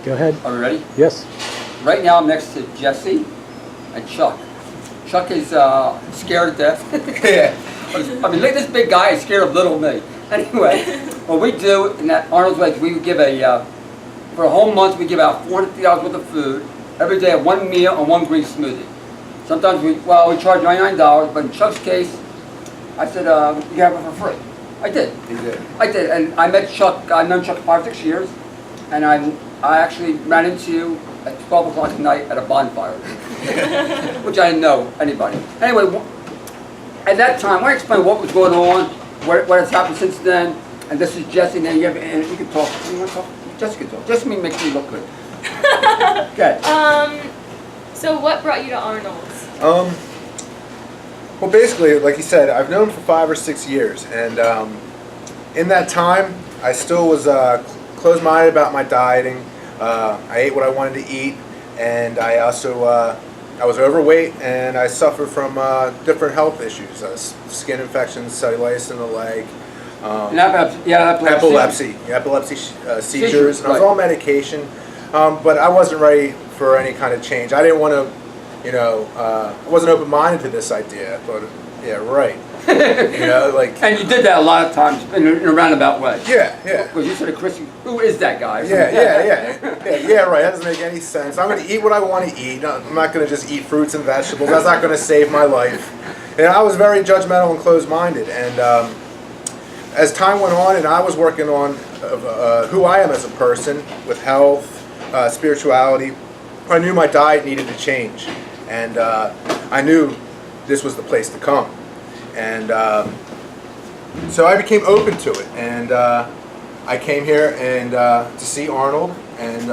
Go ahead. Are we ready? Yes. Right now I'm next to Jesse and Chuck. Chuck is scared to death. Yeah. I mean, look at this big guy is scared of little me. Anyway, what we do in that Arnold's Way is we would give for a whole month we give out $450 worth of food every day, one meal and one green smoothie. Sometimes we charge $99, but in Chuck's case, I said, you have it for free. I did. You did. I did, and I met Chuck, I've known Chuck 5 or 6 years, and I actually ran into you at 12 o'clock at night at a bonfire, which I didn't know anybody. Anyway, at that time, I want to explain what was going on, what has happened since then, and this is Jesse, and then you can talk. You want to talk? Jesse can talk. Jesse makes me look good. Okay. So what brought you to Arnold's? Well, basically, like you said, I've known him for 5 or 6 years, and in that time, I still was closed-minded about my dieting. I ate what I wanted to eat, and I also I was overweight, and I suffered from different health issues, skin infections, cellulitis in the leg, epilepsy seizures, and I was on medication, but I wasn't ready for any kind of change. I didn't want to, I wasn't open-minded to this idea. I thought, yeah, right. And you did that a lot of times in a roundabout way. Yeah, yeah. Because you said to Chris, who is that guy? Yeah, right. That doesn't make any sense. I'm going to eat what I want to eat. I'm not going to just eat fruits and vegetables. That's not going to save my life. And I was very judgmental and closed-minded. And as time went on, and I was working on who I am as a person with health, spirituality, I knew my diet needed to change. And I knew this was the place to come. And so I became open to it, and I came here and to see Arnold, and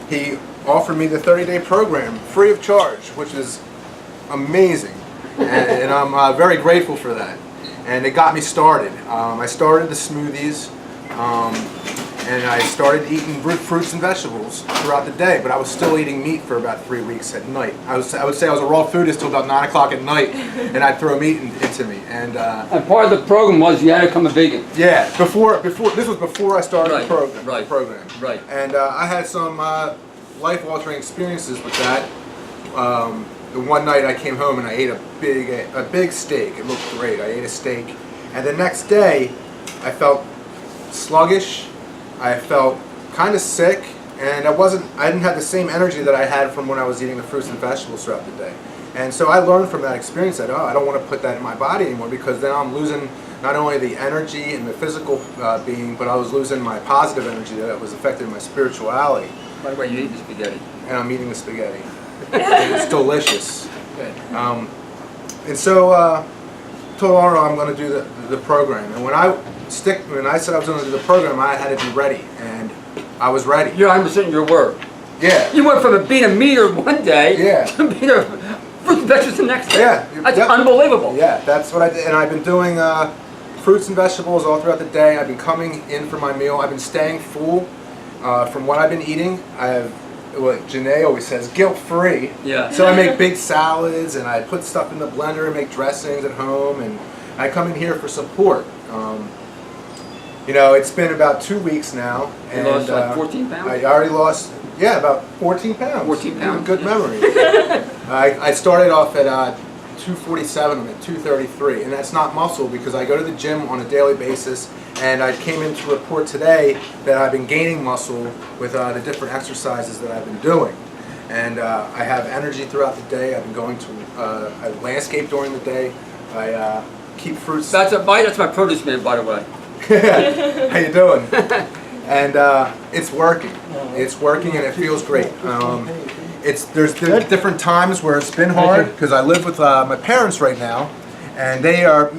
he offered me the 30-day program free of charge, which is amazing, and I'm very grateful for that. And it got me started. I started the smoothies, and I started eating fruits and vegetables throughout the day, but I was still eating meat for about 3 weeks at night. I would say I was a raw foodist till about 9 o'clock at night, and I'd throw meat into me. And part of the program was you had to become a vegan. Yeah, before this was before I started the program. Right. And I had some life-altering experiences with that. The one night I came home and I ate a big steak. It looked great. I ate a steak, and the next day I felt sluggish. I felt kind of sick, and I didn't have the same energy that I had from when I was eating the fruits and vegetables throughout the day. And so I learned from that experience that, I don't want to put that in my body anymore, because then I'm losing not only the energy and the physical being, but I was losing my positive energy that was affecting my spirituality. By the way, you eat the spaghetti. And I'm eating the spaghetti. It's delicious. Good. And so told Arnold I'm going to do the program. And when I said I was going to do the program, I had to be ready, and I was ready. You're 100% your word. Yeah. You went from being a meter one day to being a fruit and vegetables the next day. Yeah. That's unbelievable. Yeah, that's what I did. And I've been doing fruits and vegetables all throughout the day. I've been coming in for my meal. I've been staying full from what I've been eating. I have what Janae always says, guilt-free. Yeah. So I make big salads, and I put stuff in the blender and make dressings at home, and I come in here for support. It's been about 2 weeks now. You lost like 14 pounds? I already lost, about 14 pounds. 14 pounds. Good memory. I started off at 247, I'm at 233, and that's not muscle, because I go to the gym on a daily basis, and I came in to report today that I've been gaining muscle with the different exercises that I've been doing. And I have energy throughout the day. I've been going to I landscape during the day. I keep fruits. That's my produce man, by the way. How you doing? And it's working. It's working, and it feels great. There's different times where it's been hard, because I live with my parents right now, and they are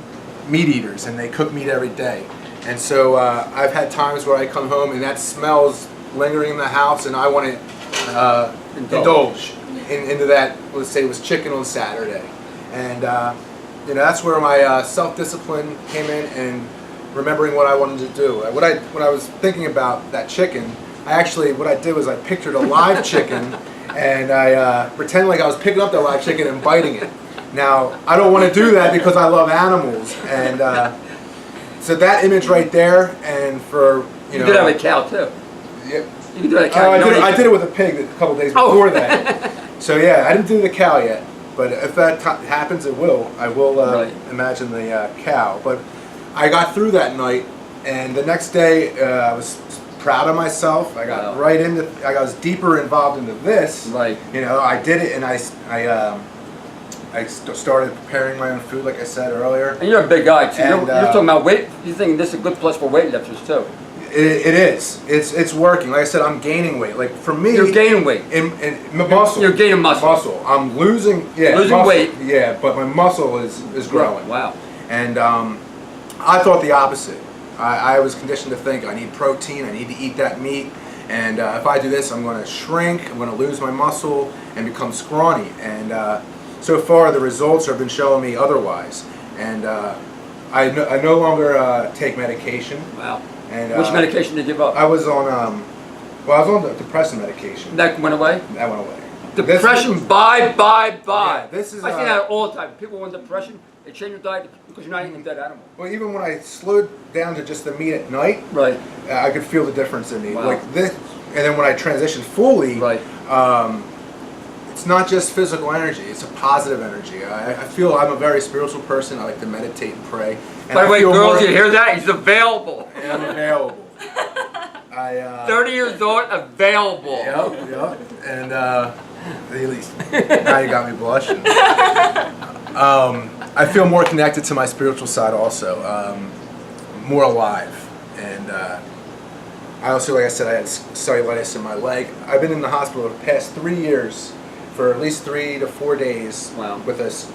meat eaters, and they cook meat every day. And so I've had times where I come home and that smell's lingering in the house, and I want to indulge into that. Let's say it was chicken on Saturday, and that's where my self-discipline came in, and remembering what I wanted to do. When I was thinking about that chicken, what I did was I pictured a live chicken, and I pretended like I was picking up that live chicken and biting it. Now, I don't want to do that because I love animals, and so that image right there, and for you did have a cow too. Yeah. You can do it at a cow. I did it with a pig a couple days before that. So yeah, I didn't do the cow yet. But if that happens, I will Right. imagine the cow. But I got through that night, and the next day I was proud of myself. I got Wow. right into. I was deeper involved into this. Right. You know, I did it, and I started preparing my own food, like I said earlier. And you're a big guy too. And, You're talking about weight. You think this is a good plus for weightlifters too? It is. It's working. Like I said, I'm gaining weight. Like for me, You're gaining weight. In my muscle. You're gaining muscle. I'm losing. Yeah. Losing muscle, weight. Yeah, but my muscle is growing. Wow. And I thought the opposite. I was conditioned to think I need protein. I need to eat that meat. And if I do this, I'm going to shrink. I'm going to lose my muscle and become scrawny. And so far, the results have been showing me otherwise. And I no longer take medication. Wow. And, Which medication did you give up? I was on the depressant medication. That went away? That went away. Depression, bye. Yeah, this is, I see that all the time. People with depression, they change their diet because you're not eating a dead animal. Well, even when I slowed down to just the meat at night, Right. I could feel the difference in me. Wow. Like this, and then when I transitioned fully, Right. It's not just physical energy; it's a positive energy. I feel I'm a very spiritual person. I like to meditate and pray. And By the I way, feel girls, more- you hear that? He's available. Yeah, I'm available. 30 years old, available. Yep. And at least now you got me blushing. I feel more connected to my spiritual side also, more alive. And I also, like I said, I had cellulitis in my leg. I've been in the hospital the past 3 years for at least 3 to 4 days Wow. with this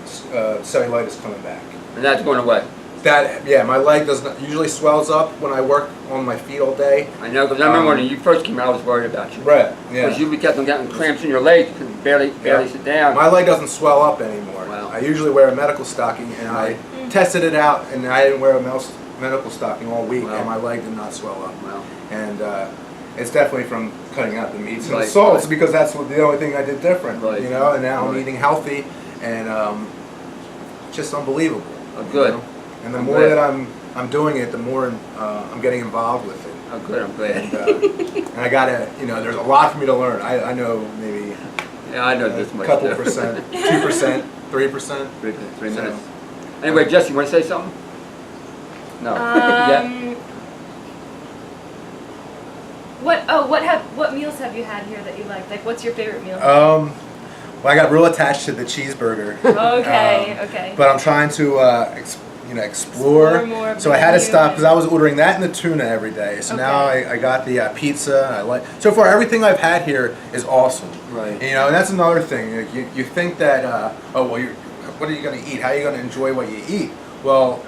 cellulitis coming back. And that's going away. My leg does not usually swells up when I work on my feet all day. I know, because I remember when you first came out, I was worried about you. Right. Yeah. Because you kept on getting cramps in your legs, you could barely sit down. My leg doesn't swell up anymore. Wow. I usually wear a medical stocking, and I tested it out, and I didn't wear a medical stocking all week, Wow. and my leg did not swell up. Wow. And it's definitely from cutting out the meats and Right, the salts, right. because that's the only thing I did different. Right. You know, and now I'm Right. eating healthy, and just unbelievable. Oh, good. You know? And the I'm more glad. that I'm doing it, the more I'm getting involved with it. Oh, good, I'm glad. And I gotta, there's a lot for me to learn. I know maybe Yeah, I know a this much. couple too. percent, 2%, 3%. Three So- minutes. Anyway, Jesse, you want to say something? No. Yeah? What meals have you had here that you like? Like, what's your favorite meal? Well, I got real attached to the cheeseburger. Okay. But I'm trying to, explore. Explore more So I had to menu. stop because I was ordering that and the tuna every day. So now Okay. I got the pizza. So far everything I've had here is awesome. Right. And that's another thing. Like, you think that what are you going to eat? How are you going to enjoy what you eat? Well,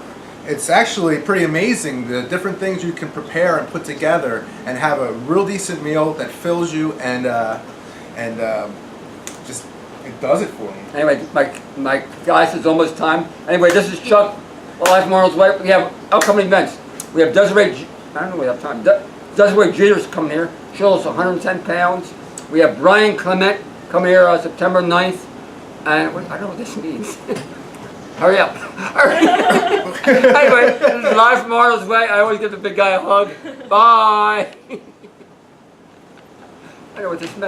it's actually pretty amazing the different things you can prepare and put together and have a real decent meal that fills you and just it does it for me. Anyway, my guys, it's almost time. Anyway, this is Chuck, Life from Arnold's Way. We have upcoming events. We have Desiree, I don't know we have time. Desiree Jeter's coming here. She'll lose 110 pounds. We have Brian Clement coming here September 9th. And I don't know what this means. Hurry up. Anyway, this is Live from Arnold's Way. I always give the big guy a hug. Bye. I don't know what this meant.